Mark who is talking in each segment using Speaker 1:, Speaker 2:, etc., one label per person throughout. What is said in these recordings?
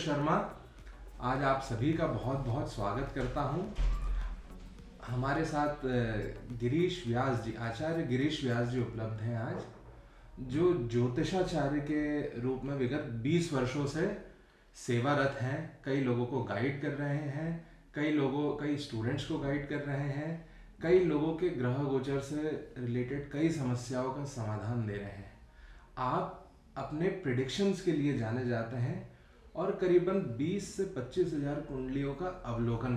Speaker 1: शर्मा। आज आप सभी का बहुत बहुत स्वागत करता हूं। हमारे साथ गिरीश व्यास जी, आचार्य गिरीश व्यास जी उपलब्ध हैं आज, जो ज्योतिषाचार्य के रूप में विगत 20 वर्षों से सेवारत हैं। कई लोगों को गाइड कर रहे हैं, कई स्टूडेंट्स को गाइड कर रहे हैं, कई लोगों के ग्रह गोचर से रिलेटेड कई समस्याओं का समाधान दे रहे हैं। आप अपने प्रिडिक्शंस के लिए जाने जाते हैं और करीबन 20 से 25 हजार कुंडलियों का अवलोकन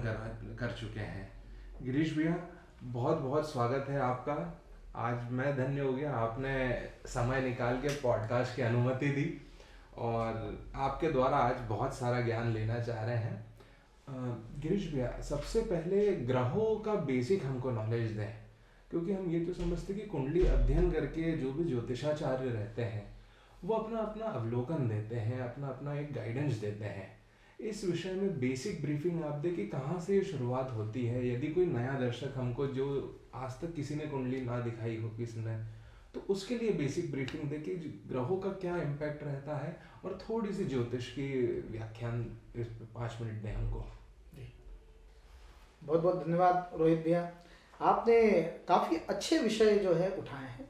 Speaker 1: कर चुके हैं। गिरीश भैया, बहुत बहुत स्वागत है आपका। आज मैं धन्य हो गया, आपने समय निकाल के पॉडकास्ट की अनुमति दी और आपके द्वारा आज बहुत सारा ज्ञान लेना चाह रहे हैं। गिरीश भैया, सबसे पहले ग्रहों का बेसिक हमको नॉलेज दें, क्योंकि हम ये तो समझते कि कुंडली अध्ययन करके जो भी ज्योतिषाचार्य रहते हैं वो अपना अपना अवलोकन देते हैं, अपना अपना एक गाइडेंस देते हैं। इस विषय में बेसिक ब्रीफिंग आप दें कि कहाँ से ये शुरुआत होती है। यदि कोई नया दर्शक हमको, जो आज तक किसी ने कुंडली ना दिखाई हो किसी ने, तो उसके लिए बेसिक ब्रीफिंग दे कि ग्रहों का क्या इम्पैक्ट रहता है, और थोड़ी सी ज्योतिष की व्याख्यान इस 5 मिनट दें हमको।
Speaker 2: बहुत बहुत धन्यवाद रोहित भैया, आपने काफ़ी अच्छे विषय जो है उठाए हैं।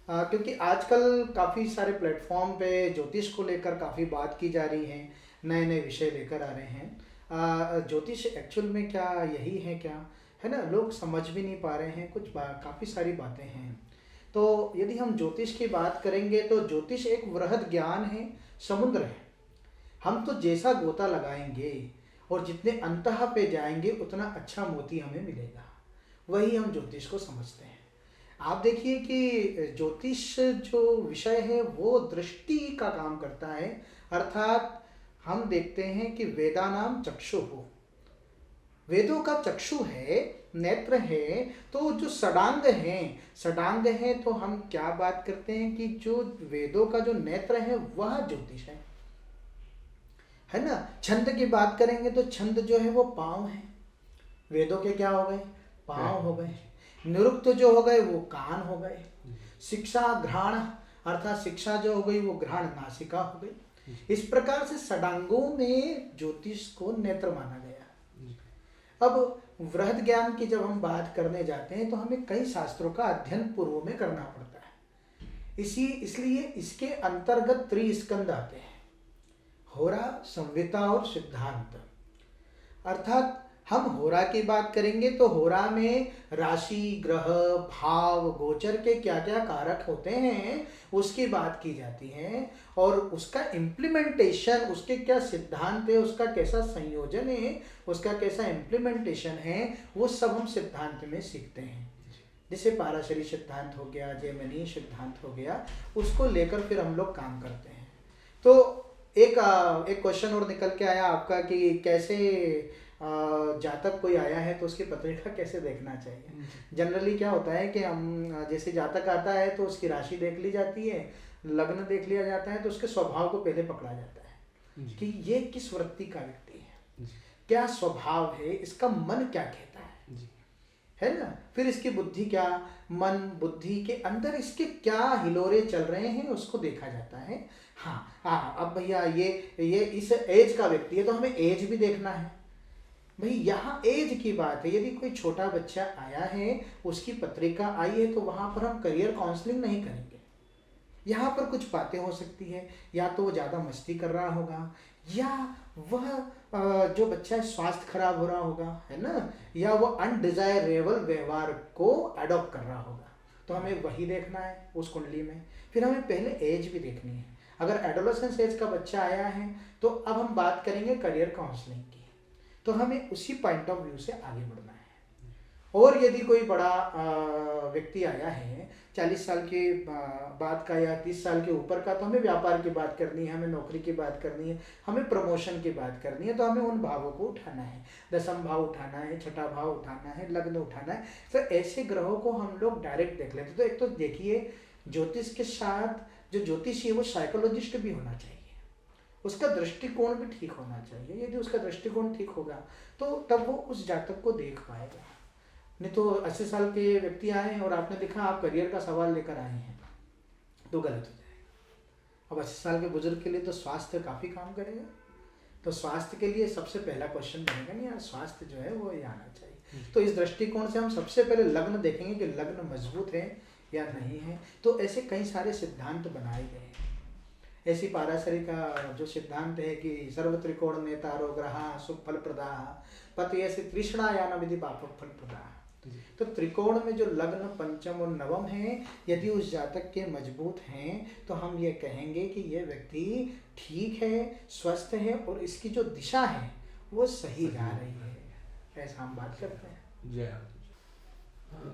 Speaker 2: क्योंकि आजकल काफ़ी सारे प्लेटफॉर्म पे ज्योतिष को लेकर काफ़ी बात की जा रही है, नए नए विषय लेकर आ रहे हैं। ज्योतिष एक्चुअल में क्या यही है क्या, है ना, लोग समझ भी नहीं पा रहे हैं, काफ़ी सारी बातें हैं। तो यदि हम ज्योतिष की बात करेंगे तो ज्योतिष एक वृहद ज्ञान है, समुद्र है। हम तो जैसा गोता लगाएंगे और जितने अंतः पे जाएंगे उतना अच्छा मोती हमें मिलेगा, वही हम ज्योतिष को समझते हैं। आप देखिए कि ज्योतिष जो विषय है वो दृष्टि का काम करता है, अर्थात हम देखते हैं कि वेदानाम चक्षु हो, वेदों का चक्षु है, नेत्र है। तो जो षडांग है, तो हम क्या बात करते हैं कि जो वेदों का जो नेत्र है वह ज्योतिष है ना। छंद की बात करेंगे तो छंद जो है वो पांव है, वेदों के क्या हो गए, पांव हो गए। निरुक्त जो हो गए वो कान हो गए। शिक्षा घ्राण, अर्थात शिक्षा जो हो गई वो घ्राण नासिका हो गई। इस प्रकार से षडांगों में ज्योतिष को नेत्र माना गया। अब वृहद ज्ञान की जब हम बात करने जाते हैं तो हमें कई शास्त्रों का अध्ययन पूर्व में करना पड़ता है। इसलिए इसके अंतर्गत त्रिस्कंद आते हैं, होरा, संविता और सिद्धांत। अर्थात हम होरा की बात करेंगे तो होरा में राशि, ग्रह, भाव, गोचर के क्या क्या कारक होते हैं उसकी बात की जाती है, और उसका इम्प्लीमेंटेशन, उसके क्या सिद्धांत है, उसका कैसा संयोजन है, उसका कैसा इम्प्लीमेंटेशन है, वो सब हम सिद्धांत में सीखते हैं। जैसे पाराशरी सिद्धांत हो गया, जैमिनी सिद्धांत हो गया, उसको लेकर फिर हम लोग काम करते हैं। तो एक क्वेश्चन और निकल के आया आपका कि कैसे जातक कोई आया है तो उसकी पत्रिका कैसे देखना चाहिए। जनरली क्या होता है कि हम जैसे जातक आता है तो उसकी राशि देख ली जाती है, लग्न देख लिया जाता है, तो उसके स्वभाव को पहले पकड़ा जाता है कि ये किस वृत्ति का व्यक्ति है, क्या स्वभाव है, इसका मन क्या कहता है ना। फिर इसकी बुद्धि क्या, मन बुद्धि के अंदर इसके क्या हिलोरे चल रहे हैं उसको देखा जाता है। हाँ, अब भैया ये इस एज का व्यक्ति है तो हमें एज भी देखना है। भाई यहाँ एज की बात है, यदि कोई छोटा बच्चा आया है, उसकी पत्रिका आई है, तो वहाँ पर हम करियर काउंसलिंग नहीं करेंगे। यहाँ पर कुछ बातें हो सकती है, या तो वो ज़्यादा मस्ती कर रहा होगा, या वह जो बच्चा है स्वास्थ्य खराब हो रहा होगा, है ना, या वो अनडिजायरेबल व्यवहार को अडॉप्ट कर रहा होगा। तो हमें वही देखना है उस कुंडली में। फिर हमें पहले एज भी देखनी है। अगर एडोलेसेंस एज का बच्चा आया है तो अब हम बात करेंगे करियर काउंसलिंग की, तो हमें उसी पॉइंट ऑफ व्यू से आगे बढ़ना है। और यदि कोई बड़ा व्यक्ति आया है 40 साल के बाद का या 30 साल के ऊपर का, तो हमें व्यापार की बात करनी है, हमें नौकरी की बात करनी है, हमें प्रमोशन की बात करनी है, तो हमें उन भावों को उठाना है। 10वां भाव उठाना है, 6ठा भाव उठाना है, लग्न उठाना है। तो ऐसे ग्रहों को हम लोग डायरेक्ट देख लेते। तो एक तो देखिए, ज्योतिष के साथ जो ज्योतिषी है वो साइकोलॉजिस्ट भी होना चाहिए, उसका दृष्टिकोण भी ठीक होना चाहिए। यदि उसका दृष्टिकोण ठीक होगा तो तब वो उस जातक को देख पाएगा। नहीं तो 80 साल के व्यक्ति आए हैं और आपने देखा आप करियर का सवाल लेकर आए हैं तो गलत हो जाएगा। अब 80 साल के बुजुर्ग के लिए तो स्वास्थ्य काफ़ी काम करेगा, तो स्वास्थ्य के लिए सबसे पहला क्वेश्चन बनेगा नहीं यार, स्वास्थ्य जो है वो ये आना चाहिए। तो इस दृष्टिकोण से हम सबसे पहले लग्न देखेंगे कि लग्न मजबूत है या नहीं है। तो ऐसे कई सारे सिद्धांत बनाए गए हैं। ऐसी पाराशरी का जो सिद्धांत है कि सर्व त्रिकोण नेतारो ग्रहा सुख फल प्रदा पति ऐसे तृष्णायान विधि पाप फल प्रदा। तो त्रिकोण में जो लग्न पंचम और नवम है, यदि उस जातक के मजबूत हैं तो हम ये कहेंगे कि ये व्यक्ति ठीक है, स्वस्थ है और इसकी जो दिशा है वो सही जा रही है, ऐसा हम बात करते हैं।
Speaker 1: जय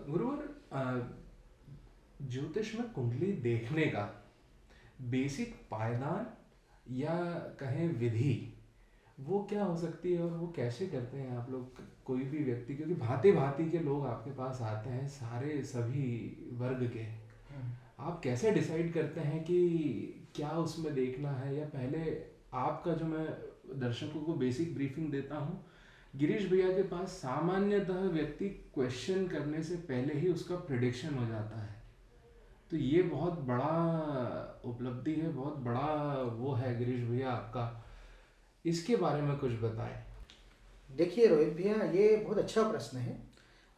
Speaker 1: गुरुवर, ज्योतिष में कुंडली देखने का बेसिक पायदान या कहें विधि वो क्या हो सकती है और वो कैसे करते हैं आप लोग? कोई भी व्यक्ति, क्योंकि भांति भांति के लोग आपके पास आते हैं, सारे सभी वर्ग के, आप कैसे डिसाइड करते हैं कि क्या उसमें देखना है? या पहले आपका, जो मैं दर्शकों को बेसिक ब्रीफिंग देता हूँ, गिरीश भैया के पास सामान्यतः व्यक्ति क्वेश्चन करने से पहले ही उसका प्रिडिक्शन हो जाता है। तो ये बहुत बड़ा उपलब्धि है, बहुत बड़ा वो है गिरीश भैया आपका, इसके बारे में कुछ बताएं।
Speaker 2: देखिए रोहित भैया, ये बहुत अच्छा प्रश्न है,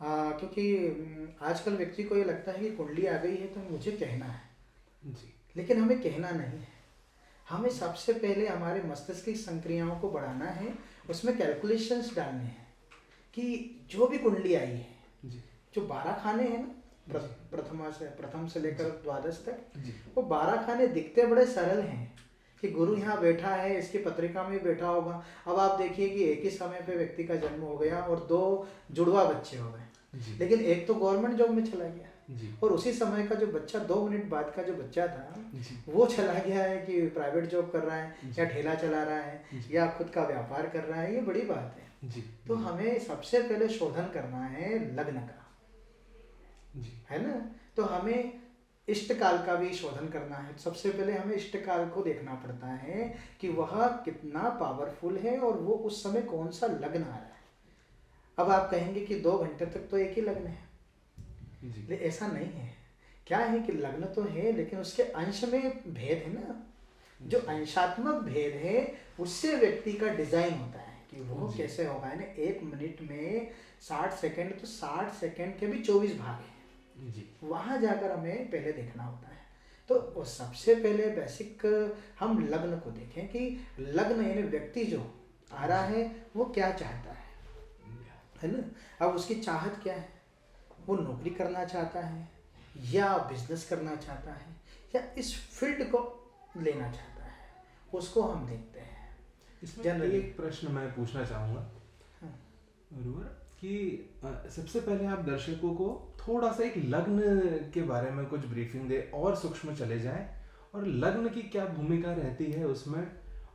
Speaker 2: क्योंकि आजकल व्यक्ति को ये लगता है कि कुंडली आ गई है तो मुझे कहना है
Speaker 1: जी,
Speaker 2: लेकिन हमें कहना नहीं है। हमें सबसे पहले हमारे मस्तिष्क की संक्रियाओं को बढ़ाना है, उसमें कैलकुलेशंस डालने हैं कि जो भी कुंडली आई है
Speaker 1: जी,
Speaker 2: जो 12 खाने हैं ना, प्रथम से लेकर द्वादश तक,
Speaker 1: जी,
Speaker 2: वो 12 खाने दिखते बड़े सरल हैं कि गुरु यहाँ बैठा है, इसकी पत्रिका में बैठा होगा। अब आप देखिए कि एक ही समय पे व्यक्ति का जन्म हो गया और 2 जुड़वा बच्चे हो गए, लेकिन एक तो गवर्नमेंट जॉब में चला गया और उसी समय का जो बच्चा 2 मिनट बाद का जो बच्चा था वो चला गया है कि प्राइवेट जॉब कर रहा है या ठेला चला रहा है या खुद का व्यापार कर रहा है। ये बड़ी बात है। तो हमें सबसे पहले शोधन करना है लग्न का, है ना। तो हमें इष्ट काल का भी शोधन करना है। सबसे पहले हमें इष्ट काल को देखना पड़ता है कि वह कितना पावरफुल है और वो उस समय कौन सा लग्न आ रहा है। अब आप कहेंगे कि 2 घंटे तक तो एक ही लग्न है, लेकिन ऐसा नहीं है। क्या है कि लग्न तो है लेकिन उसके अंश में भेद है ना। जो अंशात्मक भेद है उससे व्यक्ति का डिजाइन होता है कि वो कैसे होगा। यानी 1 मिनट में 60 सेकंड, तो 60 सेकंड के भी 24 भाग हैं। वहां जाकर हमें पहले देखना होता है। तो सबसे पहले बेसिक हम लग्न को देखें कि लग्न यानी व्यक्ति जो आ रहा है वो क्या चाहता है ना। अब उसकी चाहत क्या है, वो नौकरी करना चाहता है या बिजनेस करना चाहता है या इस फील्ड को लेना चाहता है, उसको हम देखते हैं।
Speaker 1: इसमें एक प्रश्न मैं पूछना चाहूँगा गुरुवर कि सबसे पहले आप दर्शकों को थोड़ा सा एक लग्न के बारे में कुछ ब्रीफिंग दे और सूक्ष्म चले जाएं, और लग्न की क्या भूमिका रहती है उसमें,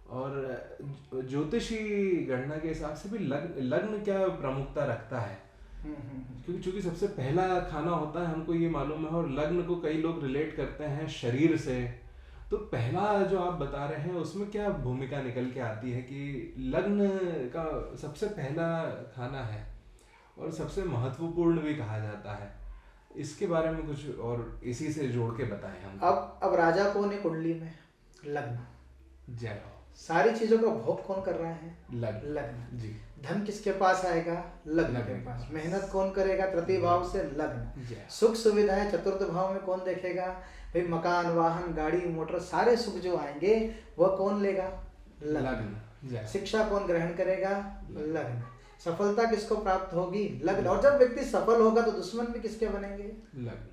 Speaker 1: और ज्योतिषी गणना के हिसाब से भी लग्न क्या प्रमुखता रखता है। क्योंकि चूंकि सबसे पहला खाना होता है, हमको ये मालूम है, और लग्न को कई लोग रिलेट करते हैं शरीर से। तो पहला जो आप बता रहे हैं उसमें क्या भूमिका निकल के आती है कि लग्न का सबसे पहला खाना है और सबसे महत्वपूर्ण भी कहा जाता है। इसके बारे में कुछ और इसी से जोड़ के बताएं हम।
Speaker 2: अब राजा कौन है कुंडली में? लग्न।
Speaker 1: जय हो।
Speaker 2: सारी चीजों का भोग कौन कर रहा है?
Speaker 1: लग्न जी।
Speaker 2: धन किसके पास आएगा? लग्न के पास। मेहनत कौन करेगा? तृतीय भाव से लग्न। सुख सुविधाएं चतुर्थ भाव में कौन देखेगा? भाई मकान, वाहन, गाड़ी, मोटर, सारे सुख जो आएंगे वह कौन लेगा? लग्न। शिक्षा कौन ग्रहण करेगा? लग्न। सफलता किसको प्राप्त होगी? लग्न। और जब व्यक्ति सफल होगा तो दुश्मन भी किसके बनेंगे?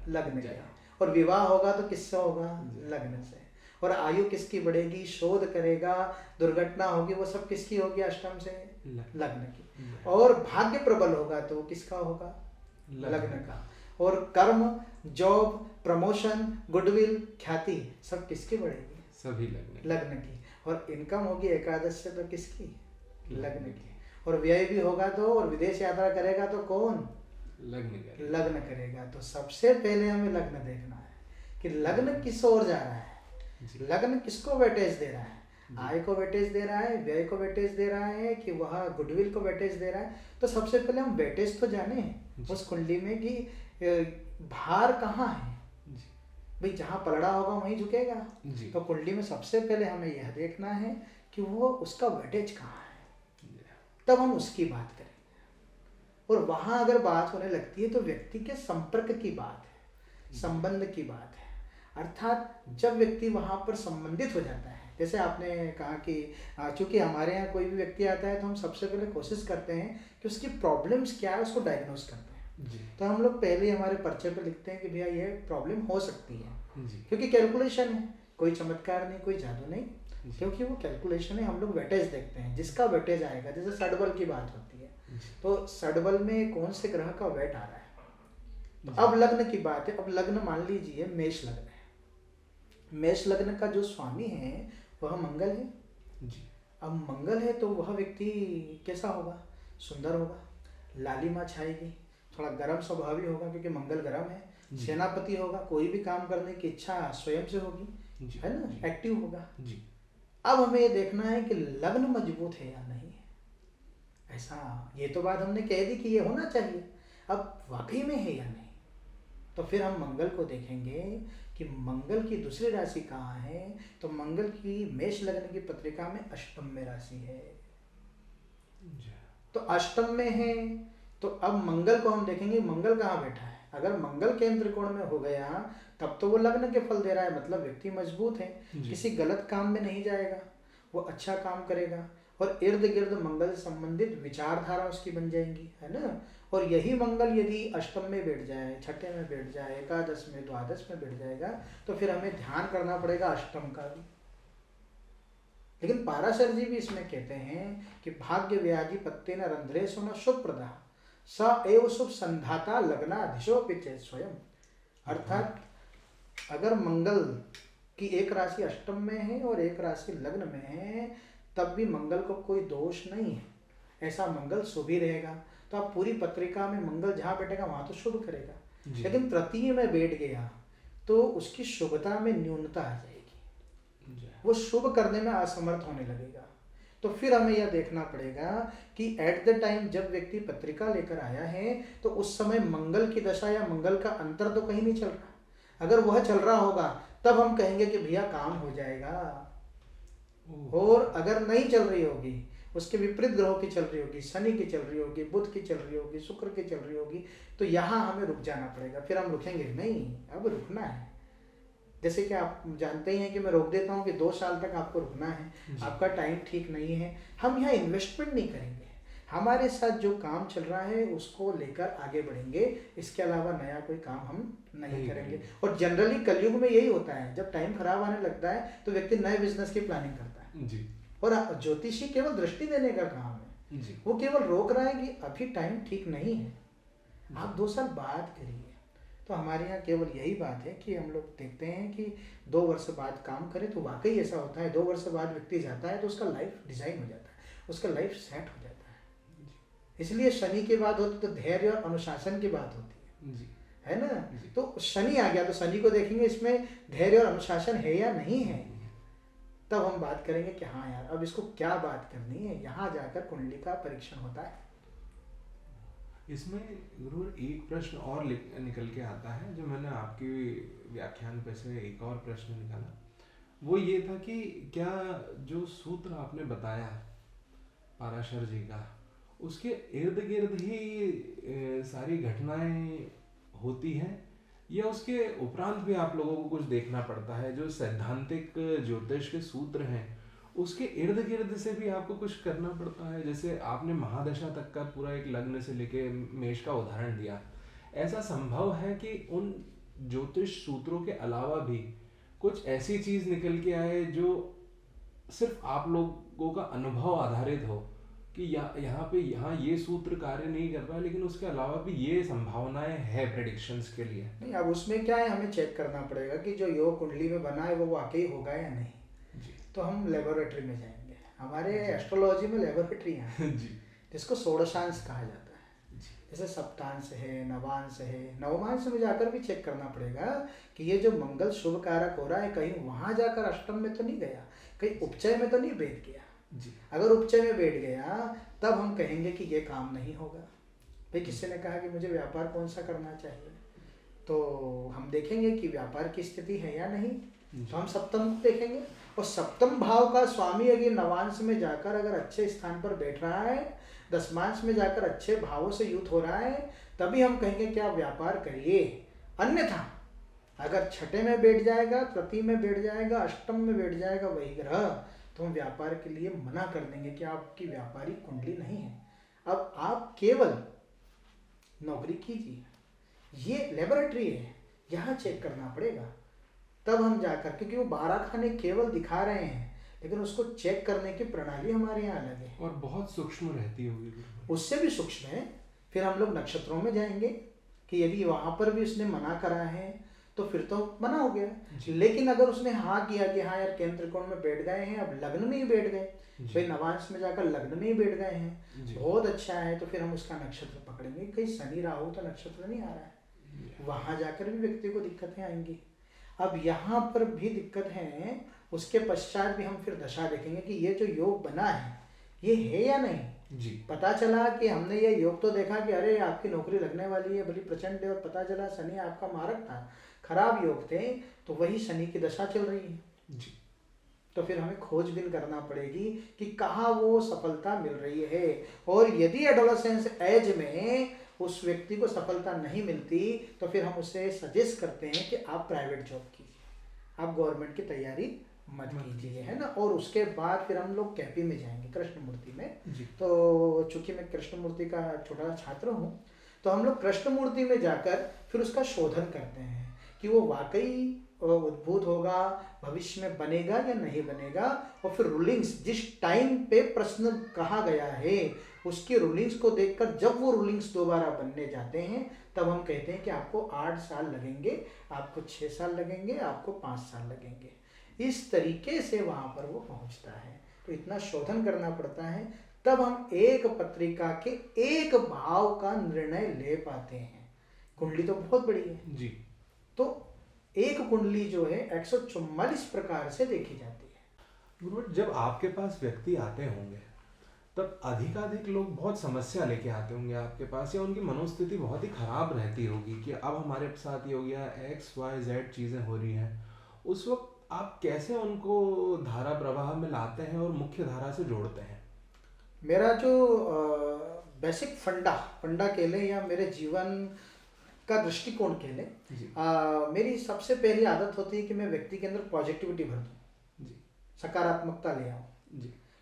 Speaker 2: लग्न के। और विवाह होगा तो किससे होगा? लग्न से। और आयु किसकी बढ़ेगी? शोध करेगा, दुर्घटना होगी, वो सब किसकी होगी? अष्टम से लग्न की। और भाग्य प्रबल होगा तो किसका होगा? लग्न का। और कर्म, जॉब, प्रमोशन, गुडविल, ख्याति सब किसकी बढ़ेगी? सभी लग्न की। और इनकम होगी एकादश से तो किसकी? लग्न की। और व्यय भी होगा तो, और विदेश यात्रा करेगा तो कौन? लग्न करेगा। तो सबसे पहले हमें लग्न देखना है कि लग्न किस ओर जा रहा है, लग्न किसको वेटेज दे रहा है। आय को वेटेज दे रहा है, व्यय को वेटेज दे रहा है कि वह गुडविल को वेटेज दे रहा है। तो सबसे पहले हम वेटेज तो जाने उस कुंडली में कि भार कहाँ है। भाई जहाँ पलड़ा होगा वहीं झुकेगा। तो कुंडली में सबसे पहले हमें यह देखना है कि वो उसका वेटेज कहाँ है। तब हम उसकी बात करेंगे। और वहाँ अगर बात होने लगती है तो व्यक्ति के संपर्क की बात है, संबंध की बात है। अर्थात जब व्यक्ति वहाँ पर संबंधित हो जाता है, जैसे आपने कहा कि चूंकि हमारे यहाँ कोई भी व्यक्ति आता है तो हम सबसे पहले कोशिश करते हैं कि उसकी प्रॉब्लम्स क्या है उसको डायग्नोस करते हैं
Speaker 1: जी।
Speaker 2: तो हम लोग पहले ही हमारे पर्चे पे लिखते हैं कि भैया ये प्रॉब्लम हो सकती है
Speaker 1: जी।
Speaker 2: क्योंकि कैलकुलेशन है, कोई चमत्कार नहीं, कोई जादू नहीं,
Speaker 1: जी।
Speaker 2: क्योंकि वो कैलकुलेशन है। हम लोग वेटेज देखते हैं, जिसका वेटेज आएगा, जैसे सडबल की बात होती है
Speaker 1: जी।
Speaker 2: तो सडबल में कौन से ग्रह का वेट आ रहा है। तो
Speaker 1: जी।
Speaker 2: अब लग्न की बात है, अब लग्न मान लीजिए मेष लग्न है, मेष लग्न का जो स्वामी है वह मंगल है।
Speaker 1: जी।
Speaker 2: अब मंगल है तो वह व्यक्ति कैसा होगा, सुंदर होगा, लालिमा छाएगी, थोड़ा गर्म स्वभावी होगा क्योंकि मंगल गर्म है,
Speaker 1: जी।
Speaker 2: सेनापति होगा, कोई भी काम करने की इच्छा स्वयं से होगी,
Speaker 1: जी।
Speaker 2: है ना, एक्टिव होगा।
Speaker 1: जी।
Speaker 2: अब हमें ये देखना है कि लग्न मजबूत है या नहीं है। ऐसा ये तो बात हमने कह दी कि ये होना चाहिए, अब वाकई में है या नहीं, तो फिर हम मंगल को देखेंगे कि मंगल की दूसरी राशि कहाँ है। तो मंगल की मेष लग्न की पत्रिका में अष्टम में राशि है, तो अष्टम में है। तो अब मंगल को हम देखेंगे मंगल कहाँ बैठा है। अगर मंगल केंद्र त्रिकोण में हो गया तब तो वो लग्न के फल दे रहा है, मतलब व्यक्ति मजबूत है, किसी गलत काम में नहीं जाएगा, वो अच्छा काम करेगा और इर्द गिर्द मंगल से संबंधित विचारधारा उसकी बन जाएंगी, है ना। और यही मंगल यदि अष्टम में बैठ जाए, छठे में बैठ जाए, एकादश में, द्वादश में बैठ जाएगा तो फिर हमें ध्यान करना पड़ेगा अष्टम का भी। लेकिन पाराशर जी भी इसमें कहते हैं कि भाग्य व्याधि पत्ते न रंध्रे सुन शुभ प्रदा स एव शुभ संधाता लग्नाधीशो पिचे स्वयं। अर्थात अगर मंगल की एक राशि अष्टम में है और एक राशि लग्न में है तब भी मंगल को कोई दोष नहीं है, ऐसा मंगल शुभ ही रहेगा। तो आप पूरी पत्रिका में मंगल जहाँ बैठेगा वहां तो शुभ करेगा, लेकिन तृतीय में बैठ गया तो उसकी शुभता में न्यूनता आ जाएगी, वो शुभ करने में असमर्थ होने लगेगा। तो फिर हमें यह देखना पड़ेगा कि एट द टाइम जब व्यक्ति पत्रिका लेकर आया है तो उस समय मंगल की दशा या मंगल का अंतर तो कहीं नहीं चल रहा। अगर वह चल रहा होगा तब हम कहेंगे कि भैया काम हो जाएगा, और अगर नहीं चल रही होगी, उसके विपरीत ग्रहों की चल रही होगी, शनि की चल रही होगी, बुध की चल रही होगी, शुक्र की चल रही होगी, तो यहाँ हमें रुक जाना पड़ेगा। फिर हम रुकेंगे नहीं, अब रुकना है। जैसे कि आप जानते ही हैं कि मैं रोक देता हूँ कि 2 साल तक आपको रुकना है, आपका टाइम ठीक नहीं है, हम यहाँ इन्वेस्टमेंट नहीं करेंगे, हमारे साथ जो काम चल रहा है उसको लेकर आगे बढ़ेंगे, इसके अलावा नया कोई काम हम नहीं करेंगे। और जनरली कलयुग में यही होता है, जब टाइम खराब आने लगता है तो व्यक्ति नए बिजनेस की प्लानिंग करता है
Speaker 1: जी।
Speaker 2: और ज्योतिषी केवल दृष्टि देने का काम है
Speaker 1: जी।
Speaker 2: वो केवल रोक रहा है कि अभी टाइम ठीक नहीं है, आप 2 साल बाद करिए। तो हमारे यहाँ केवल यही बात है कि हम लोग देखते हैं कि 2 वर्ष बाद काम करें तो वाकई ऐसा होता है। 2 वर्ष बाद व्यक्ति जाता है तो उसका लाइफ डिजाइन हो जाता है, उसका लाइफ सेट हो जाता है। इसलिए शनि की बात होती तो धैर्य और अनुशासन की बात होती है ना। तो शनि आ गया तो शनि को देखेंगे इसमें धैर्य और अनुशासन है या नहीं है, तब हम बात करेंगे कि हाँ यार अब इसको क्या बात करनी है। यहाँ जाकर कुंडली का परीक्षण होता है।
Speaker 1: इसमें गुरु एक प्रश्न और निकल के आता है, जो मैंने आपके व्याख्यान पे से एक और प्रश्न निकाला, वो ये था कि क्या जो सूत्र आपने बताया पाराशर जी का, उसके इर्द गिर्द ही सारी घटनाएं होती हैं या उसके उपरांत भी आप लोगों को कुछ देखना पड़ता है? जो सैद्धांतिक ज्योतिष के सूत्र हैं उसके इर्द गिर्द से भी आपको कुछ करना पड़ता है? जैसे आपने महादशा तक का पूरा एक लग्न से लेके मेष का उदाहरण दिया, ऐसा संभव है कि उन ज्योतिष सूत्रों के अलावा भी कुछ ऐसी चीज निकल के आए जो सिर्फ आप लोगों का अनुभव आधारित हो कि यहाँ ये सूत्र कार्य नहीं कर रहा, लेकिन उसके अलावा भी ये संभावनाएं है प्रेडिक्शंस के लिए?
Speaker 2: नहीं, अब उसमें क्या है, हमें चेक करना पड़ेगा कि जो योग कुंडली में बना है वो वाकई होगा या नहीं। तो हम लेबोरेटरी में जाएंगे, हमारे एस्ट्रोलॉजी में लेबोरेटरी है जिसको षोडशांश कहा जाता है। जैसे सप्तांश है, नवांश है, नवमांश में जाकर भी चेक करना पड़ेगा कि ये जो मंगल शुभ कारक हो रहा है कहीं वहां जाकर अष्टम में तो नहीं गया, कहीं उपचय में तो नहीं बैठ गया। अगर उपचय में बैठ गया तब हम कहेंगे कि ये काम नहीं होगा। भाई किसी ने कहा कि मुझे व्यापार कौन सा करना चाहिए, तो हम देखेंगे कि व्यापार की स्थिति है या नहीं, तो हम सप्तम देखेंगे। और सप्तम भाव का स्वामी अगर नवांश में जाकर अगर अच्छे स्थान पर बैठ रहा है, दशमांश में जाकर अच्छे भावों से युद्ध हो रहा है, तभी हम कहेंगे कि आप व्यापार करिए। अन्यथा अगर छठे में बैठ जाएगा, तृतीय में बैठ जाएगा, अष्टम में बैठ जाएगा वही ग्रह, तो हम व्यापार के लिए मना कर देंगे कि आपकी व्यापारिक कुंडली नहीं है। अब आप केवल नौकरी कीजिए, ये लेबोरेटरी है, यहाँ चेक करना पड़ेगा, तब हम जाकर, क्योंकि वो 12 खाने केवल दिखा रहे हैं, लेकिन उसको चेक करने की प्रणाली हमारे यहाँ अलग है
Speaker 1: और बहुत सूक्ष्म रहती होगी गुरुवर।
Speaker 2: उससे भी सूक्ष्म है। फिर हम लोग नक्षत्रों में जाएंगे कि यदि वहां पर भी उसने मना करा है तो फिर तो मना हो गया। लेकिन अगर उसने हाँ किया कि हाँ यार केंद्र त्रिकोण में बैठ गए हैं, अब लग्न में ही बैठ गए, फिर नवांश में जाकर लग्न में ही बैठ गए हैं, बहुत अच्छा है, तो फिर हम उसका नक्षत्र पकड़ेंगे। कहीं शनि राहु का नक्षत्र नहीं आ रहा है, वहां जाकर भी व्यक्ति को दिक्कतें आएंगी। अब यहाँ पर भी दिक्कत है, उसके पश्चात भी हम फिर दशा देखेंगे कि ये जो योग बना है ये है या नहीं
Speaker 1: जी।
Speaker 2: पता चला कि हमने ये योग तो देखा कि अरे आपकी नौकरी लगने वाली है, बड़ी प्रचंड है, और पता चला शनि आपका मारक था, खराब योग थे, तो वही शनि की दशा चल रही है
Speaker 1: जी।
Speaker 2: तो फिर हमें खोजबीन करना पड़ेगी कि कहाँ वो सफलता मिल रही है। और यदि एडोलेसेंस एज में उस व्यक्ति को सफलता नहीं मिलती तो फिर हम उसे सजेस्ट करते हैं कि आप प्राइवेट जॉब कीजिए, आप गवर्नमेंट की तैयारी मत कीजिए, है ना। और उसके बाद फिर हम लोग कैपी में जाएंगे, कृष्णमूर्ति में। तो चूंकि मैं कृष्णमूर्ति का छोटा छात्र हूँ, तो हम लोग कृष्णमूर्ति में जाकर फिर उसका शोधन करते हैं कि वो वाकई उद्भूत होगा, भविष्य में बनेगा या नहीं बनेगा। और फिर रूलिंग्स, जिस टाइम पे प्रश्न कहा गया है उसकी रूलिंग्स को देखकर जब वो रूलिंग्स दोबारा बनने जाते हैं तब हम कहते हैं कि आपको 8 साल लगेंगे, आपको 6 साल लगेंगे, आपको 5 साल लगेंगे। इस तरीके से वहां पर वो पहुंचता है। तो इतना शोधन करना पड़ता है, तब हम एक पत्रिका के एक भाव का निर्णय ले पाते हैं। कुंडली तो बहुत बड़ी है
Speaker 1: जी।
Speaker 2: तो एक कुंडली जो है 144 प्रकार से देखी जाती है।
Speaker 1: गुरुवर, जब आपके पास व्यक्ति आते होंगे तब अधिकाधिक लोग बहुत समस्या लेके आते होंगे आपके पास, या उनकी मनोस्थिति बहुत ही खराब रहती होगी कि अब हमारे साथ ये हो गया, XYZ चीजें हो रही हैं। उस वक्त आप कैसे उनको धारा प्रवाह में लाते हैं और मुख्य धारा से जोड़ते हैं?
Speaker 2: मेरा जो बेसिक फंडा कह लें या मेरे जीवन का दृष्टिकोण कह लें, मेरी सबसे पहली आदत होती है कि मैं व्यक्ति के अंदर पॉजिटिविटी भर दूं, सकारात्मकता ले आऊं।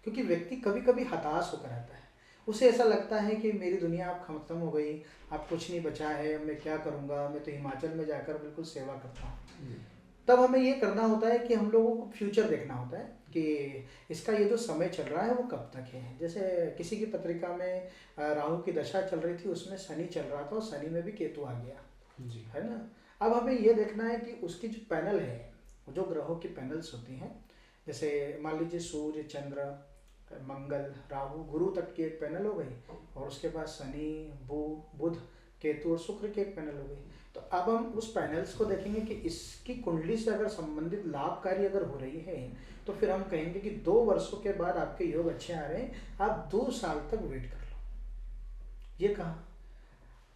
Speaker 2: क्योंकि व्यक्ति कभी कभी हताश होकर आता है, उसे ऐसा लगता है कि मेरी दुनिया अब खत्म हो गई, अब कुछ नहीं बचा है, मैं क्या करूंगा, मैं तो हिमाचल में जाकर बिल्कुल सेवा करता हूँ। तब हमें ये करना होता है कि हम लोगों को फ्यूचर देखना होता है कि इसका ये जो समय चल रहा है वो कब तक है। जैसे किसी की पत्रिका में राहु की दशा चल रही थी, उसमें शनि चल रहा था और शनि में भी केतु आ गया, है ना। अब हमें ये देखना है कि उसकी जो पैनल है, जो ग्रहों की पैनल्स होती हैं, जैसे मान लीजिए सूर्य, चंद्र, मंगल, राहु, गुरु तक की एक पैनल हो गई, और उसके बाद शनि, बुध, केतु और शुक्र की एक पैनल हो गई। तो अब हम उस पैनल्स को देखेंगे कि इसकी कुंडली से अगर संबंधित लाभकारी अगर हो रही है तो फिर हम कहेंगे कि 2 वर्षों के बाद आपके योग अच्छे आ रहे हैं, आप 2 साल तक वेट कर लो। ये कहा,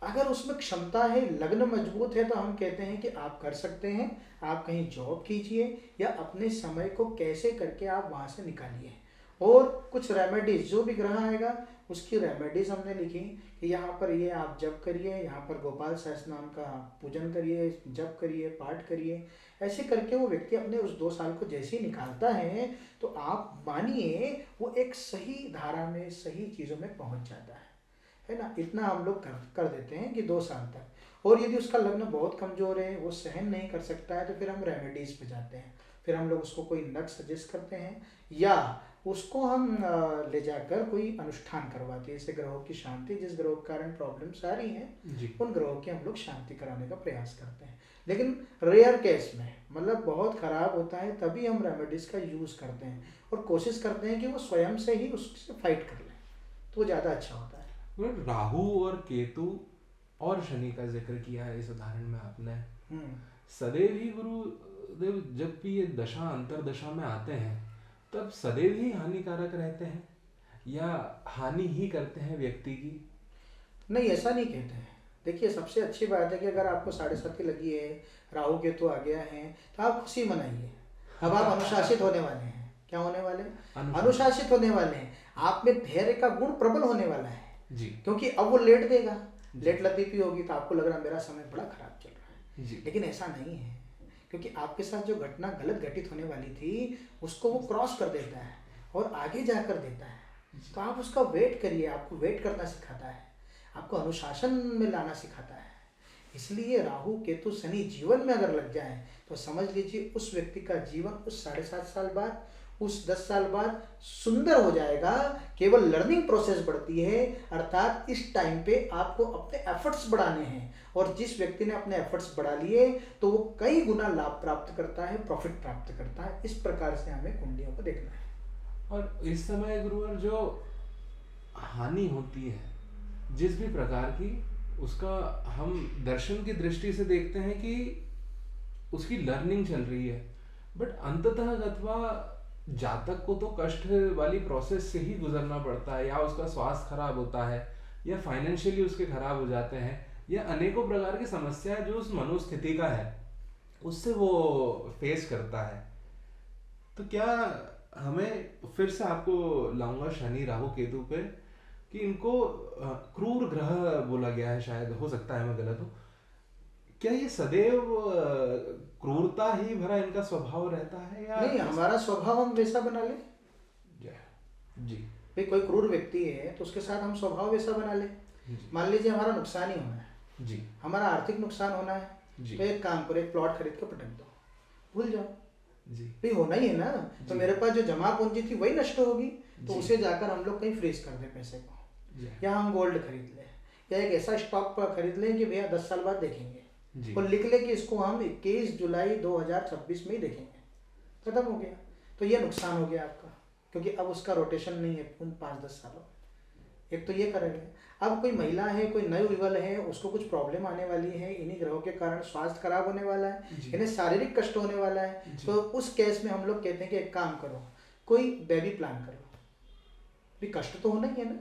Speaker 2: अगर उसमें क्षमता है, लग्न मजबूत है, तो हम कहते हैं कि आप कर सकते हैं, आप कहीं जॉब कीजिए या अपने समय को कैसे करके आप वहां से निकालिए। और कुछ रेमेडीज, जो भी ग्रह आएगा उसकी रेमेडीज हमने लिखी कि यहाँ पर ये आप जप करिए, यहाँ पर गोपाल सहस्त्र नाम का पूजन करिए, जप करिए, पाठ करिए। ऐसे करके वो व्यक्ति अपने उस 2 साल को जैसे ही निकालता है तो आप मानिए वो एक सही धारा में, सही चीज़ों में पहुँच जाता है ना। इतना हम लोग कर देते हैं कि 2 साल तक। और यदि उसका लग्न बहुत कमज़ोर है, वो सहन नहीं कर सकता है, तो फिर हम रेमेडीज़ पे जाते हैं। फिर हम लोग उसको कोई नट सजेस्ट करते हैं या उसको हम ले जाकर कोई अनुष्ठान करवाते हैं। जैसे ग्रहों की शांति, जिस ग्रहों के कारण प्रॉब्लम्स आ रही हैं उन ग्रहों की हम लोग शांति कराने का प्रयास करते हैं। लेकिन रेयर केस में, मतलब बहुत खराब होता है, तभी हम रेमेडीज का यूज़ करते हैं और कोशिश करते हैं कि वो स्वयं से ही उससे फाइट कर लें, तो वो ज़्यादा अच्छा होता है।
Speaker 1: राहु और केतु और शनि का जिक्र किया है इस उदाहरण में आपने। सदैव ही गुरुदेव जब भी ये दशा अंतर दशा में आते हैं तब सदैव ही हानिकारक रहते हैं या हानि ही करते हैं व्यक्ति की?
Speaker 2: नहीं, ऐसा नहीं कहते हैं। देखिए, सबसे अच्छी बात है कि अगर आपको 7.5 लगी है, राहु केतु आ गया है, तो आप खुशी मनाइए। अब आप अनुशासित होने वाले हैं। क्या होने वाले? अनुशासित होने वाले हैं। आप में धैर्य का गुण प्रबल होने वाला है,
Speaker 1: जी
Speaker 2: क्योंकि अब वो लेट देगा, लेट लतीफी होगी तो आपको लग रहा है मेरा समय बड़ा खराब चल रहा है,
Speaker 1: जी
Speaker 2: लेकिन ऐसा नहीं है, क्योंकि आपके साथ जो घटना गलत घटित होने वाली थी उसको वो क्रॉस कर देता है और आगे जाकर देता है। तो आप उसका वेट करिए, आपको वेट करना सिखाता है, आपको अनुशासन में लाना सिखाता है। इसलिए राहु केतु शनि जीवन में अगर लग जाए तो समझ लीजिए उस व्यक्ति का जीवन उस 7.5 साल बाद, उस 10 साल बाद सुंदर हो जाएगा। केवल लर्निंग प्रोसेस बढ़ती है, अर्थात इस टाइम पे आपको अपने एफर्ट्स बढ़ाने हैं, और जिस व्यक्ति ने अपने एफर्ट्स बढ़ा लिए तो वो कई गुना लाभ प्राप्त करता है, प्रॉफिट प्राप्त करता है। इस प्रकार से हमें कुंडलियों को देखना है।
Speaker 1: और इस समय गुरुवर जो हानि होती है जिस भी प्रकार की, उसका हम दर्शन की दृष्टि से देखते हैं कि उसकी लर्निंग चल रही है, बट अंततः अथवा जातक को तो कष्ट वाली प्रोसेस से ही गुजरना पड़ता है, या उसका स्वास्थ्य खराब होता है, या फाइनेंशियली उसके खराब हो जाते हैं, या अनेकों प्रकार की समस्याएं जो उस मनोस्थिति का है उससे वो फेस करता है। तो क्या हमें फिर से आपको लाऊंगा शनि राहु केतु पे कि इनको क्रूर ग्रह बोला गया है, शायद हो सकता है मैं गलत हूँ, क्या ये सदैव क्रूरता ही भरा इनका स्वभाव रहता है या
Speaker 2: नहीं, हमारा स्वभाव हम वैसा बना ले।
Speaker 1: जी
Speaker 2: भाई कोई क्रूर व्यक्ति है तो उसके साथ हम स्वभाव वैसा बना ले। मान लीजिए हमारा नुकसान ही होना है
Speaker 1: जी,
Speaker 2: हमारा आर्थिक नुकसान होना है
Speaker 1: जी
Speaker 2: तो एक काम करो, एक प्लॉट खरीद के पटक दो, भूल जाओ।
Speaker 1: जी
Speaker 2: भाई होना ही है ना, तो
Speaker 1: जी।
Speaker 2: मेरे पास जो जमा पूंजी थी वही नष्ट होगी, तो
Speaker 1: जी।
Speaker 2: उसे जाकर हम लोग कहीं फ्रीज कर दें पैसे को,
Speaker 1: जी
Speaker 2: या हम गोल्ड खरीद लें, या एक ऐसा स्टॉक खरीद लें कि भैया 10 साल बाद देखेंगे,
Speaker 1: जी
Speaker 2: और लिख ले कि इसको हम 21 जुलाई 2026 में ही देखेंगे, खत्म हो गया। तो ये नुकसान हो गया आपका, क्योंकि अब उसका रोटेशन नहीं है उन 5-10 सालों। एक तो ये करेंगे। अब कोई महिला है, कोई नव विवल है, उसको कुछ प्रॉब्लम आने वाली है, इन्हीं ग्रहों के कारण स्वास्थ्य खराब होने वाला है,
Speaker 1: जी।
Speaker 2: इन्हें शारीरिक कष्ट होने वाला है,
Speaker 1: जी।
Speaker 2: तो उस केस में हम लोग कहते हैं कि एक काम करो, कोई बेबी प्लान कर लो। भी कष्ट तो होना ही है ना,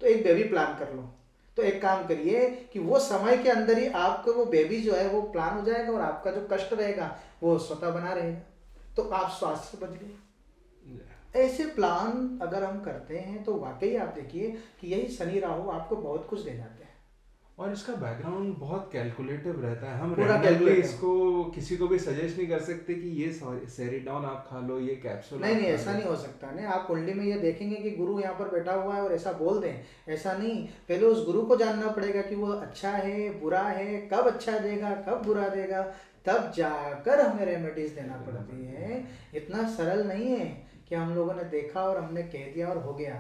Speaker 2: तो एक बेबी प्लान कर लो। तो एक काम करिए कि वो समय के अंदर ही आपको वो बेबी जो है वो प्लान हो जाएगा, और आपका जो कष्ट रहेगा वो स्वतः बना रहेगा, तो आप स्वास्थ्य से बच गए। ऐसे प्लान अगर हम करते हैं तो वाकई आप देखिए कि यही शनि राहु आपको बहुत कुछ दे जाते हैं।
Speaker 1: और इसका बैकग्राउंड बहुत कैलकुलेटिव रहता है, हम
Speaker 2: पूरा
Speaker 1: रैंडमली
Speaker 2: calculative।
Speaker 1: इसको किसी को भी सजेस्ट नहीं कर सकते कि ये सेरिडॉन आप खा लो, ये कैप्सूल
Speaker 2: नहीं
Speaker 1: आप
Speaker 2: नहीं,
Speaker 1: खा
Speaker 2: ऐसा
Speaker 1: लो।
Speaker 2: नहीं हो सकता। नहीं, आप कुंडली में ये देखेंगे कि गुरु यहाँ पर बैठा हुआ है और ऐसा बोल दें, ऐसा नहीं। पहले उस गुरु को जानना पड़ेगा कि वो अच्छा है बुरा है, कब अच्छा देगा कब बुरा देगा, तब जाकर हमें रेमेडीज देना पड़ती है। इतना सरल नहीं है कि हम लोगों ने देखा और हमने कह दिया और हो गया।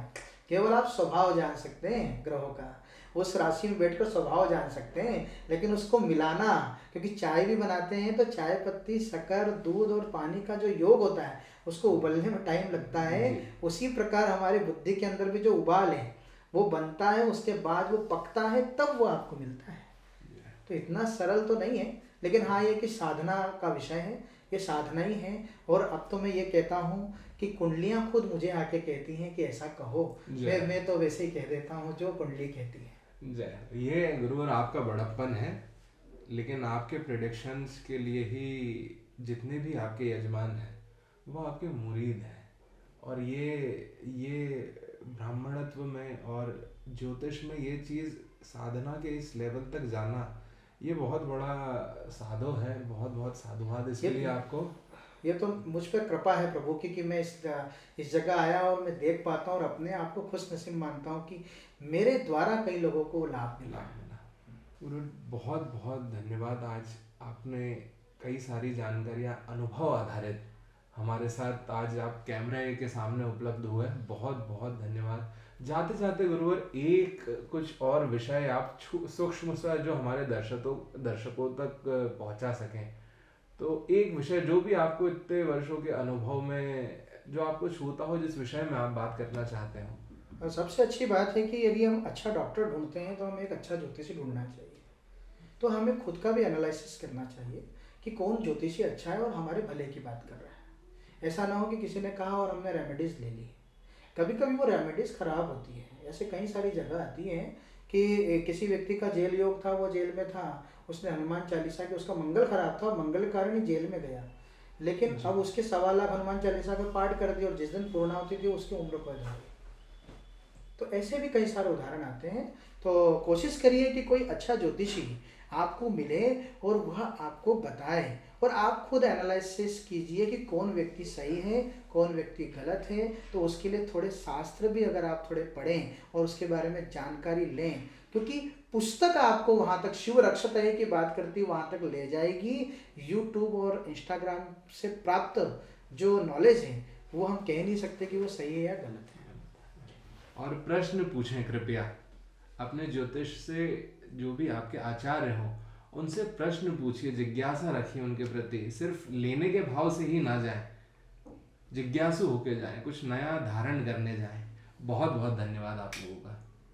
Speaker 2: केवल आप स्वभाव जान सकते हैं ग्रहों का, उस राशि में बैठकर स्वभाव जान सकते हैं, लेकिन उसको मिलाना, क्योंकि चाय भी बनाते हैं तो चाय पत्ती, शक्कर, दूध और पानी का जो योग होता है उसको उबलने में टाइम लगता है। उसी प्रकार हमारी बुद्धि के अंदर भी जो उबाल है वो बनता है, उसके बाद वो पकता है, तब वो आपको मिलता है। तो इतना सरल तो नहीं है, लेकिन हाँ ये कि साधना का विषय है, ये साधना ही है। और अब तो मैं ये कहता हूँ कि कुंडलियाँ खुद मुझे आके कहती हैं कि ऐसा कहो, मैं तो वैसे ही कह देता हूँ जो कुंडली कहती है।
Speaker 1: जय, ये गुरुवर आपका बड़प्पन है, लेकिन आपके प्रेडिक्शंस के लिए ही जितने भी आपके यजमान हैं वो आपके मुरीद हैं। और ये ब्राह्मणत्व में और ज्योतिष में ये चीज़ साधना के इस लेवल तक जाना, ये बहुत बड़ा साधो है, बहुत बहुत साधुवाद इसके लिए आपको।
Speaker 2: ये तो मुझ पर कृपा है प्रभु की कि मैं इस जगह आया और मैं देख पाता हूँ और अपने आप को खुश नसीब मानता हूँ कि मेरे द्वारा कई लोगों को लाभ मिला।
Speaker 1: गुरु बहुत बहुत धन्यवाद, आज आपने कई सारी जानकारियाँ अनुभव आधारित हमारे साथ आज आप कैमरे के सामने उपलब्ध हुए, बहुत बहुत धन्यवाद। जाते जाते गुरुवर एक कुछ और विषय आप सूक्ष्म सा जो हमारे दर्शकों तक पहुंचा सकें, तो एक विषय जो भी आपको इतने वर्षों के अनुभव में जो आपको छूता हो, जिस विषय में आप बात करना चाहते हो।
Speaker 2: और सबसे अच्छी बात है कि यदि हम अच्छा डॉक्टर ढूंढते हैं तो हमें एक अच्छा ज्योतिषी ढूंढना चाहिए। तो हमें खुद का भी एनालिसिस करना चाहिए कि कौन ज्योतिषी अच्छा है और हमारे भले की बात कर रहा है। ऐसा ना हो कि किसी ने कहा और हमने रेमेडीज़ ले ली। कभी कभी वो रेमेडीज़ ख़राब होती है। ऐसे कई सारी जगह आती हैं कि किसी व्यक्ति का जेल योग था, वो जेल में था, उसने हनुमान चालीसा के, उसका मंगल खराब था और मंगल के कारण ही जेल में गया, लेकिन अब उसके 1.25 लाख हनुमान चालीसा का पाठ कर दिया और जिस दिन पूर्णाहुति थी उसकी उम्र पैदा हुई। तो ऐसे भी कई सारे उदाहरण आते हैं। तो कोशिश करिए कि कोई अच्छा ज्योतिषी आपको मिले और वह आपको बताए, और आप खुद एनालिसिस कीजिए कि कौन व्यक्ति सही है, कौन व्यक्ति गलत है। तो उसके लिए थोड़े शास्त्र भी अगर आप थोड़े पढ़ें और उसके बारे में जानकारी लें, क्योंकि पुस्तक आपको वहाँ तक शिव रक्षत है की बात करती वहाँ तक ले जाएगी। यूट्यूब और इंस्टाग्राम से प्राप्त जो नॉलेज है वो हम कह नहीं सकते कि वो सही है या गलत है।
Speaker 1: और प्रश्न पूछें कृपया, अपने ज्योतिष से जो भी आपके आचार्य हों उनसे प्रश्न पूछिए, जिज्ञासा रखिए उनके प्रति, सिर्फ लेने के भाव से ही ना जाएं, जिज्ञासु होके जाएं, कुछ नया धारण करने जाएं। बहुत बहुत धन्यवाद आप लोगों का।